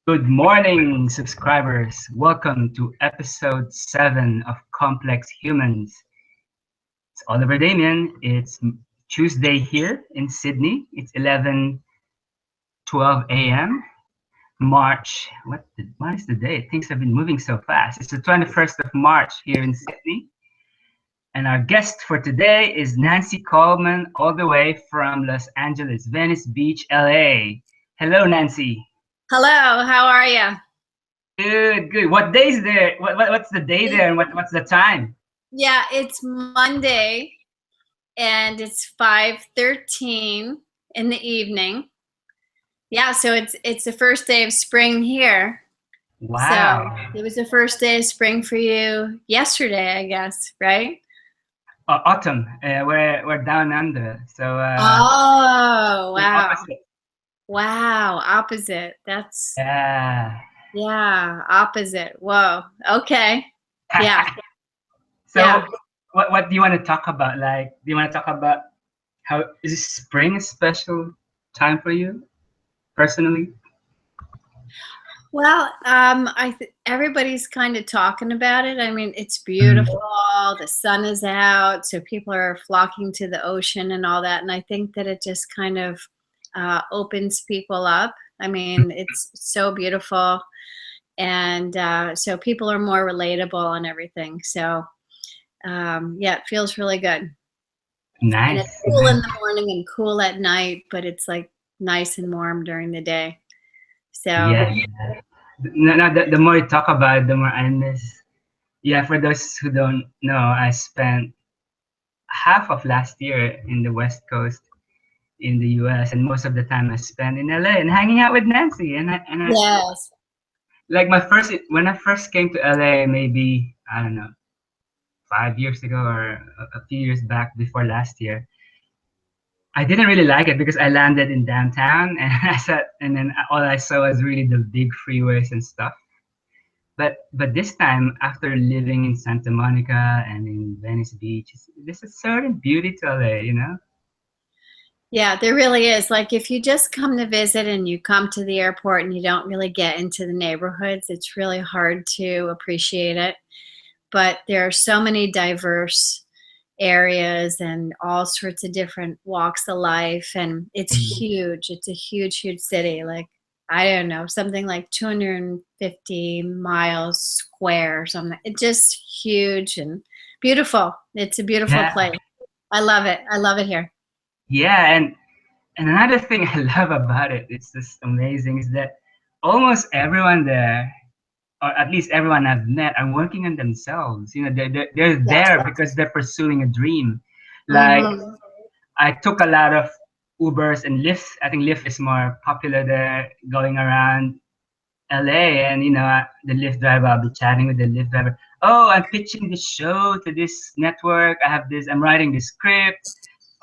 Good morning, subscribers. Welcome to episode 7 of Complex Humans. It's Oliver Damien. It's Tuesday here in Sydney. It's 11:12 a.m. March. What is the date? Things have been moving so fast. It's the 21st of March here in Sydney. And our guest for today is Nancy Coleman, all the way from Los Angeles, Venice Beach, LA. Hello, Nancy. Hello, how are you? Good, good. What day is there? What's the day there, and what's the time? Yeah, it's Monday and it's 5:13 in the evening. Yeah, so it's the first day of spring here. So Wow. it was the first day of spring for you yesterday, I guess, right? Autumn. We're down under, so Oh, we're wow. opposite. Wow, opposite. Yeah. Opposite. Whoa. Okay. Yeah, So, yeah. what do you want to talk about? Like, do you want to talk about how is spring a special time for you personally? Well, everybody's kind of talking about it. I mean, it's Mm. beautiful. The sun is out, so people are flocking to the ocean and all that. And I think that it just kind of opens people up. I mean, it's so beautiful, and so people are more relatable and everything. So yeah, it feels really good. And it's Nice, cool in nice. the morning and cool at night, but it's like nice and warm during the day. So Yeah. No, no, the more you talk about it, the more I miss. Yeah, for those who don't know, I spent half of last year in the West Coast in the US, and most of the time I spent in LA and hanging out with Nancy. And I yes. like my first when I first came to LA, maybe I don't know 5 years ago or a few years back before last year. I didn't really like it because I landed in downtown and I sat and then all I saw was really the big freeways and stuff. But this time, after living in Santa Monica and in Venice Beach, there's a certain beauty to LA, you know? Yeah, there really is. Like if you just come to visit and you come to the airport and you don't really get into the neighborhoods, it's really hard to appreciate it. But there are so many diverse areas and all sorts of different walks of life, and it's Mm. huge. It's a huge, huge city. Like I don't know, something like 250 miles square or something. It's just huge and beautiful. It's a beautiful Yeah, place. I love it. I love it here. yeah, and another thing I love about it, it's just amazing, is that almost everyone there, or at least everyone I've met, are working on themselves. You know, they're Yeah. there because they're pursuing a dream. Like, Hmm. I took a lot of Ubers and Lyft. I think Lyft is more popular there going around LA. And, the Lyft driver, I'll be chatting with the Lyft driver. Oh, I'm pitching this show to this network. I'm writing this script.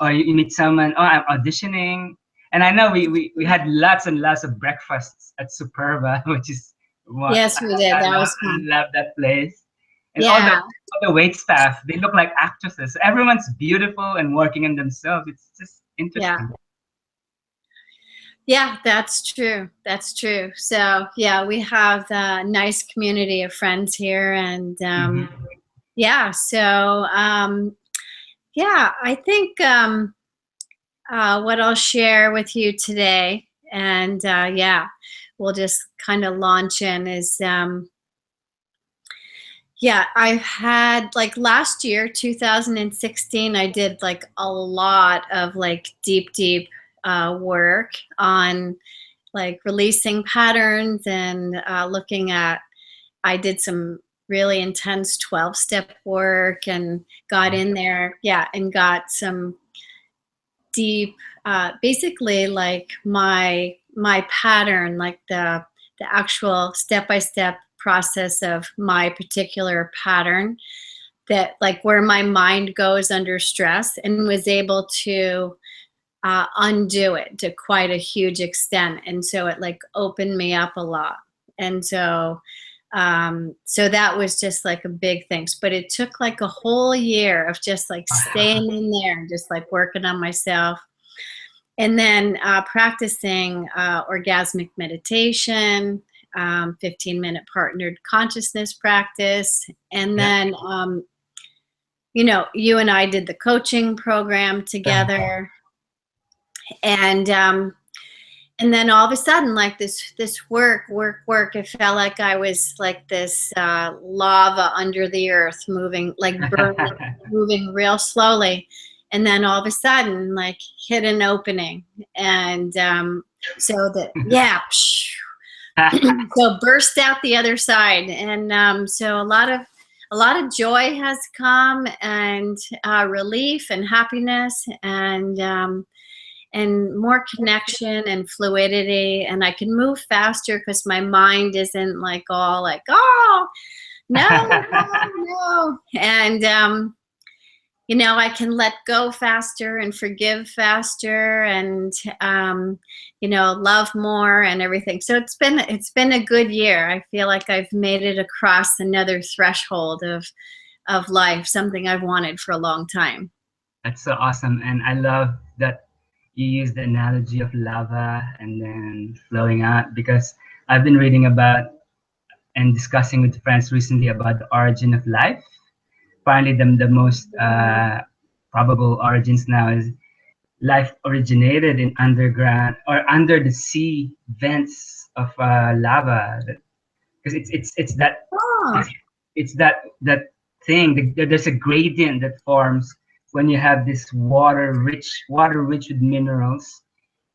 Or you meet someone, oh, I'm auditioning. And I know we had lots and lots of breakfasts at Superba, which is what Yes, we did. That was I fun. love that place. And Yeah, all the wait staff, they look like actresses. So everyone's beautiful and working on themselves. It's just yeah, interesting. yeah. That's true. That's true. So yeah, we have a nice community of friends here, and Mhm. yeah. So yeah, I think what I'll share with you today, and yeah, we'll just kind of launch in is yeah, I've had like last year, 2016, I did like a lot of like deep work on like releasing patterns and looking at, I did some really intense 12-step work and got in there, yeah, and got some deep, basically like my pattern, like the actual step-by-step process of my particular pattern, that like where my mind goes under stress, and was able to undo it to quite a huge extent. And so it like opened me up a lot. And so that was just like a big thing. But it took like a whole year of just like Wow. staying in there and just like working on myself. And then practicing orgasmic meditation 15-minute partnered consciousness practice. And Yeah. then, you know, you and I did the coaching program together. And then all of a sudden, like this work, it felt like I was like this lava under the earth, moving, like burning, moving real slowly. And then all of a sudden, like hit an opening. And so that, yeah, so burst out the other side. And so a lot of joy has come, and relief and happiness, and more connection and fluidity, and I can move faster because my mind isn't like all like, oh no, no. And you know, I can let go faster and forgive faster, and you know, love more and everything. So it's been a good year. I feel like I've made it across another threshold of life, something I've wanted for a long time. That's so awesome, and I love that you use the analogy of lava and then flowing out, because I've been reading about and discussing with friends recently about the origin of life. Apparently, the most probable origins now is life originated in underground or under the sea vents of lava, because it's that Oh, it's that thing. There's a gradient that forms when you have this water rich with minerals,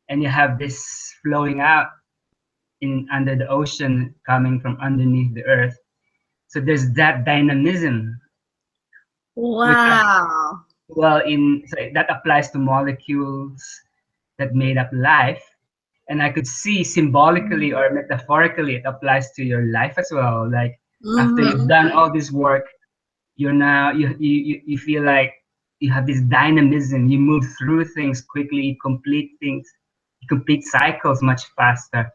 and you have this flowing out in under the ocean coming from underneath the earth. So there's that dynamism, which wow. well in so that applies to molecules that made up life. And I could see symbolically or metaphorically it applies to your life as well. Like after you've Mm-hmm. done all this work, you're now you feel like you have this dynamism. You move through things quickly, you complete things, you complete cycles much faster.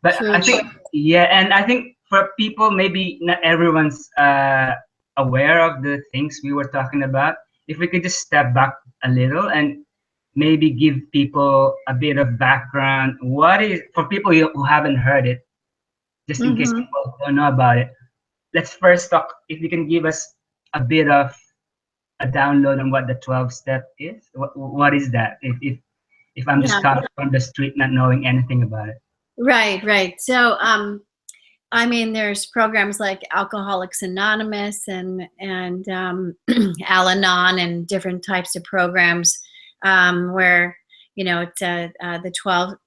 But I True. think, yeah, and I think for people, maybe not everyone's aware of the things we were talking about. If we could just step back a little and maybe give people a bit of background, what is, for people who haven't heard it, just in case Mm-hmm. people don't know about it. Let's first talk, if you can give us a bit of a download on what the 12 step is. What is that? If I'm just Yeah. coming from the street not knowing anything about it. Right, right. So, I mean, there's programs like Alcoholics Anonymous and Al-Anon and different types of programs where, you know, it's the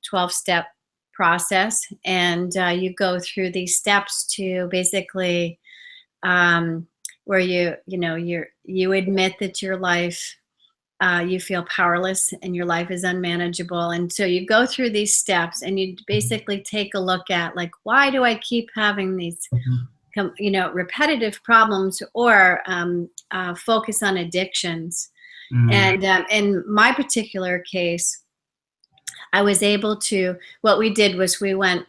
12 step process, and you go through these steps to basically where you know you admit that your life, you feel powerless and your life is unmanageable. And so you go through these steps and you basically take a look at, like, why do I keep having these, you know, repetitive problems, or focus on addictions. Mm. And in my particular case, I was able to, what we did was we went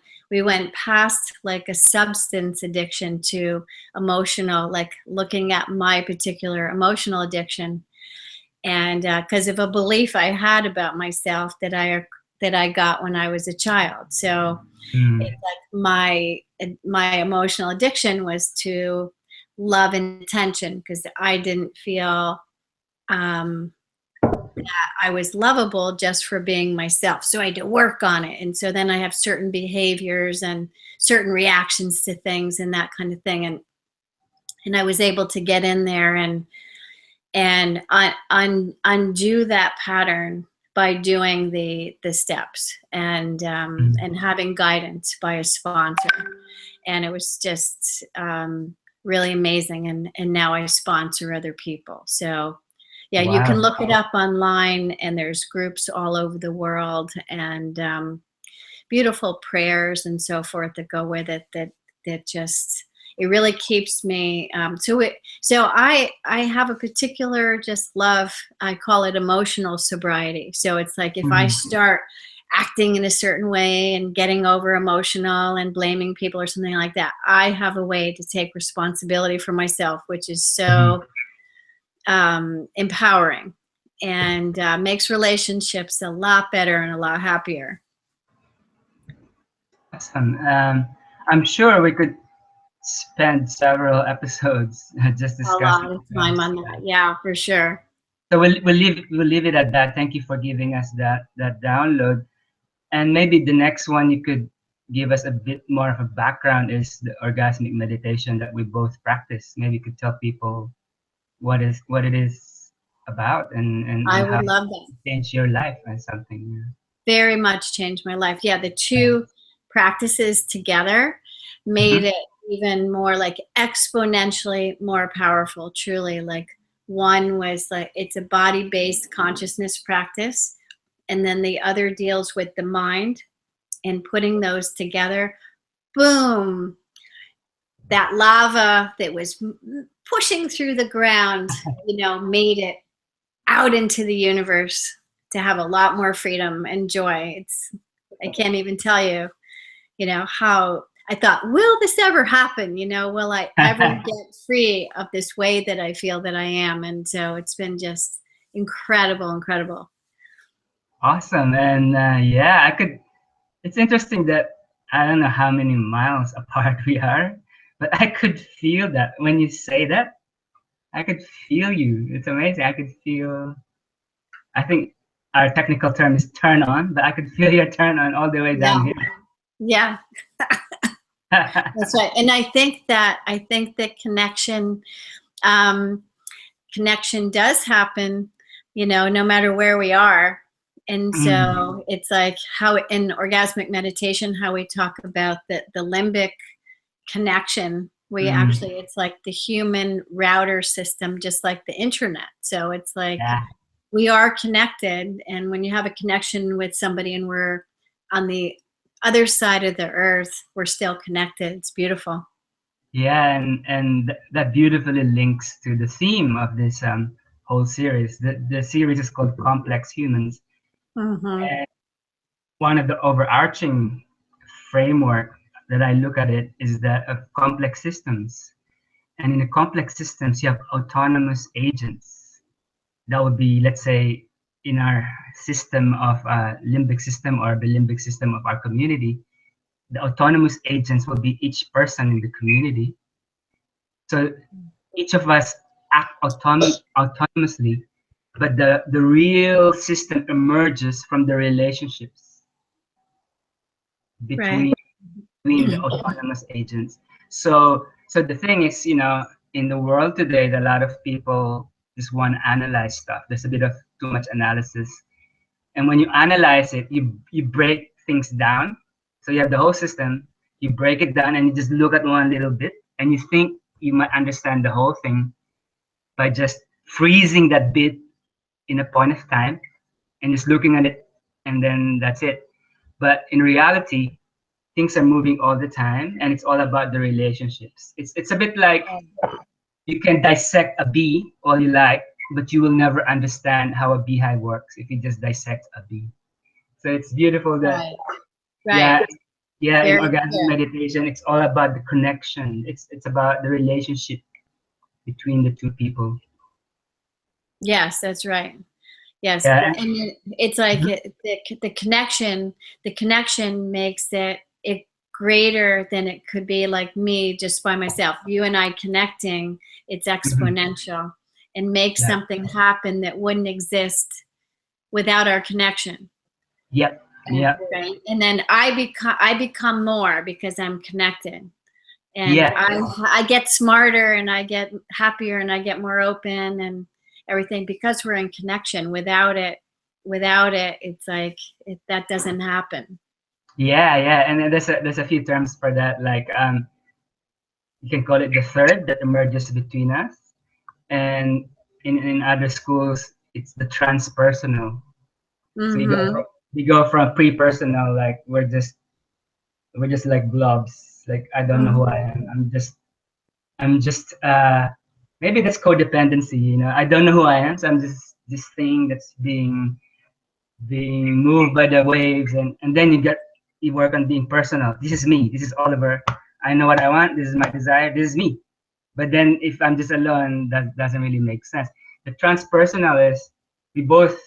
past like a substance addiction to emotional, like looking at my particular emotional addiction, and because of a belief I had about myself that I got when I was a child. So Mm. it's like my emotional addiction was to love and attention, because I didn't feel that I was lovable just for being myself. So I had to work on it, and so then I have certain behaviors and certain reactions to things and that kind of thing, and I was able to get in there and undo that pattern by doing the steps, and having guidance by a sponsor. And it was just really amazing, and now I sponsor other people. So yeah, you can Wow. look it up online, and there's groups all over the world, and beautiful prayers and so forth that go with it, that just, it really keeps me so I have a particular just love, I call it emotional sobriety. So it's like if I Mhm. start acting in a certain way and getting over emotional and blaming people or something like that, I have a way to take responsibility for myself, which is Mhm. so empowering, and makes relationships a lot better and a lot happier. Awesome. I'm sure we could spend several episodes just A lot discussing of time this. on that. Yeah, for sure. So we'll leave it at that. Thank you for giving us that download. And maybe the next one you could give us a bit more of a background is the orgasmic meditation that we both practice. Maybe you could tell people what it is about, I and how would it love that. changed your life or something. Very much changed my life. Yeah, the two practices together made Mhm. it even more like exponentially more powerful, truly. Like one was like it's a body-based consciousness practice, and then the other deals with the mind and putting those together. Boom, that lava that was pushing through the ground, made it out into the universe to have a lot more freedom and joy. I can't even tell you, how I thought, will this ever happen? Will I ever get free of this way that I feel that I am? And so it's been just incredible, incredible. Awesome. And yeah, I could. It's interesting that I don't know how many miles apart we are, but I could feel that when you say that. I could feel you. It's amazing. I could feel. I think our technical term is turn on, but I could feel your turn on all the way Yeah. down Yeah. here. That's right. And I think that connection does happen, no matter where we are. And so it's like how in orgasmic meditation, how we talk about the limbic connection. We actually, it's like the human router system, just like the internet. So it's like Yeah. we are connected. And when you have a connection with somebody and we're on the other side of the earth, we're still connected. It's beautiful. Yeah, and that beautifully links to the theme of this whole series. The series is called Complex Humans. Mm-hmm. And one of the overarching framework that I look at it is that of complex systems. And in the complex systems, you have autonomous agents. That would be, let's say, in our system of limbic system or the limbic system of our community, the autonomous agents will be each person in the community. So each of us act autonomously, but the real system emerges from the relationships Right. between the autonomous agents. So the thing is, in the world today, a lot of people just want to analyze stuff. There's a bit of too much analysis, and when you analyze it, you break things down. So you have the whole system. You break it down, and you just look at one little bit, and you think you might understand the whole thing by just freezing that bit in a point of time and just looking at it, and then that's it. But in reality, things are moving all the time, and it's all about the relationships. It's a bit like you can dissect a bee all you like, but you will never understand how a beehive works if you just dissect a bee. So it's beautiful that Right. yeah, Right. yeah, in Very orgasmic clear. meditation, it's all about the connection. It's about the relationship between the two people. Yes, that's right. Yes, Yeah. and it's like Mhm. the connection makes it greater than it could be like me just by myself. You and I connecting, it's Mhm. exponential and makes Yeah. something happen that wouldn't exist without our connection. Yep. Yep. Right? And then I become more because I'm connected. And Yeah. I get smarter and I get happier and I get more open and everything because we're in connection. Without it, it's like that doesn't happen. Yeah. Yeah. And then there's a few terms for that. Like you can call it the third that emerges between us, and in other schools it's the transpersonal. So Mm-hmm. you go from pre-personal, like we're just like blobs. Like I don't know who I am. Mm-hmm. I'm just maybe that's codependency. I don't know who I am, so I'm just this thing that's being moved by the waves, and then you work on being personal. This is me. This is Oliver. I know what I want. This is my desire. This is me. But then if I'm just alone, that doesn't really make sense. The transpersonal is we both,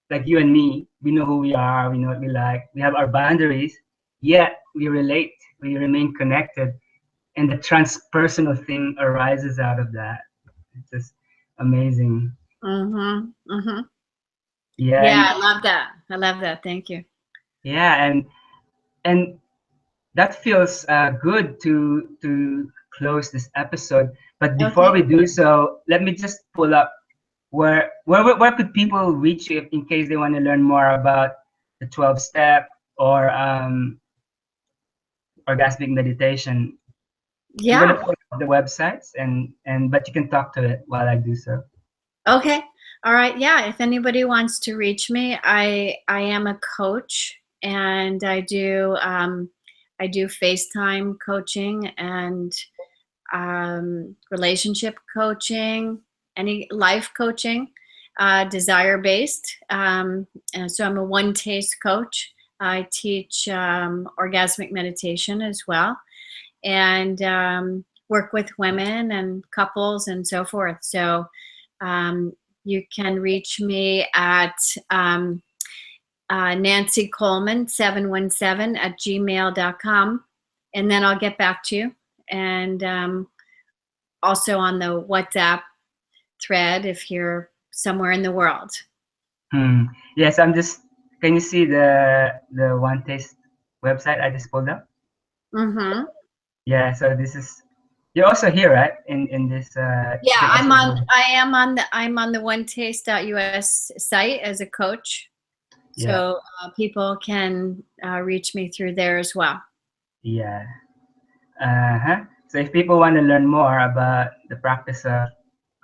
like you and me, we know who we are, we know what we like, we have our boundaries, yet we relate, we remain connected, and the transpersonal thing arises out of that. It's just amazing. Mm-hmm. Mm-hmm. Yeah, Yeah, and I love that. I love that. Thank you. yeah, and that feels good to close this episode. But before Okay. we do so, let me just pull up where could people reach you if, in case they want to learn more about the 12 step or orgasmic meditation. I'm gonna Yeah. put up the websites and but you can talk to it while I do so. Okay. All right. Yeah. If anybody wants to reach me, I am a coach, and I do FaceTime coaching and relationship coaching, any life coaching, desire based. And so I'm a one taste coach. I teach orgasmic meditation as well, and work with women and couples and so forth. So um, you can reach me at Nancy Coleman 717 at gmail.com, and then I'll get back to you. And also on the WhatsApp thread if you're somewhere in the world. Yes, I'm just. Can you see the One Taste website I just pulled up? Mm-hmm. Yeah. So this is. You're also here, right? In this. You Yeah, can also go. I'm on the onetaste.us site as a coach, Yeah. so people can reach me through there as well. Yeah. Uh-huh. So if people want to learn more about the practice of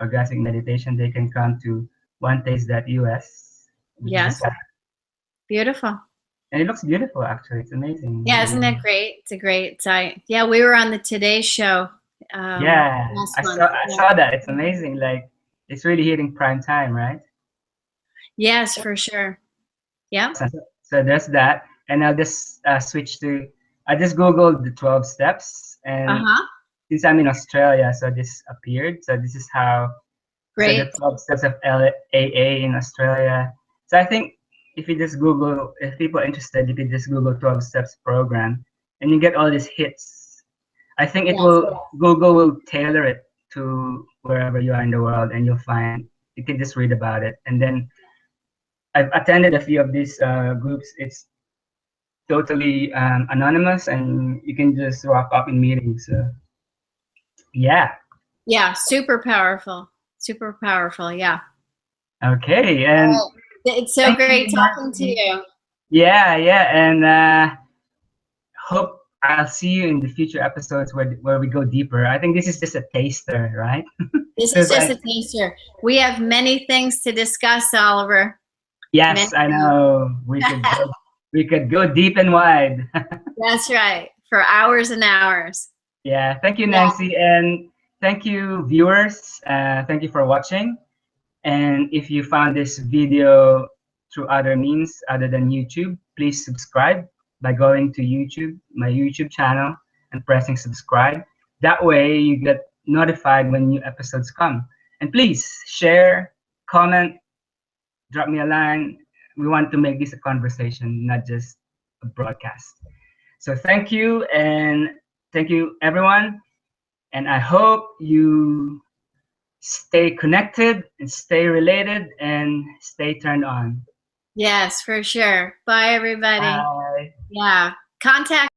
orgasmic meditation, they can come to onetaste.us, which is the Yes, site. beautiful. And it looks beautiful, actually. It's amazing. Yeah, isn't it great? It's a great site. Yeah, we were on the Today Show Yeah, last I saw month. I Yeah. saw that. It's amazing. Like it's really hitting prime time, right? Yes, for sure. Yeah. So there's that, and I'll just switch to. I just googled the 12 steps, Uh and huh. since I'm in Australia, so this appeared. So this is how. So the Great. 12 steps of LAA in Australia. So I think if you just Google, if people are interested, you could just Google 12 steps program, and you get all these hits. I think it Yes. will Google will tailor it to wherever you are in the world, and you'll find you can just read about it. And then I've attended a few of these groups. It's totally anonymous, and you can just rock up in meetings. So yeah, Yeah. Super powerful. Super powerful. Yeah. okay, and Oh, it's so thank great you, talking to Nancy. you. Yeah, yeah, and hope I'll see you in the future episodes where we go deeper. I think this is just a taster, right? This is Because just I a taster. We have many things to discuss, Oliver. Many yes, I know things. we could go deep and wide. That's right. For hours and hours. Yeah, thank you, Yeah. Nancy, and thank you, viewers. Thank you for watching. And if you found this video through other means other than YouTube, please subscribe by going to YouTube, my YouTube channel, and pressing subscribe. That way you get notified when new episodes come. And please share, comment, drop me a line. We want to make this a conversation, not just a broadcast. So thank you everyone. And I hope you stay connected and stay related and stay turned on. Yes, for sure. Bye, everybody. Bye. Yeah. Contact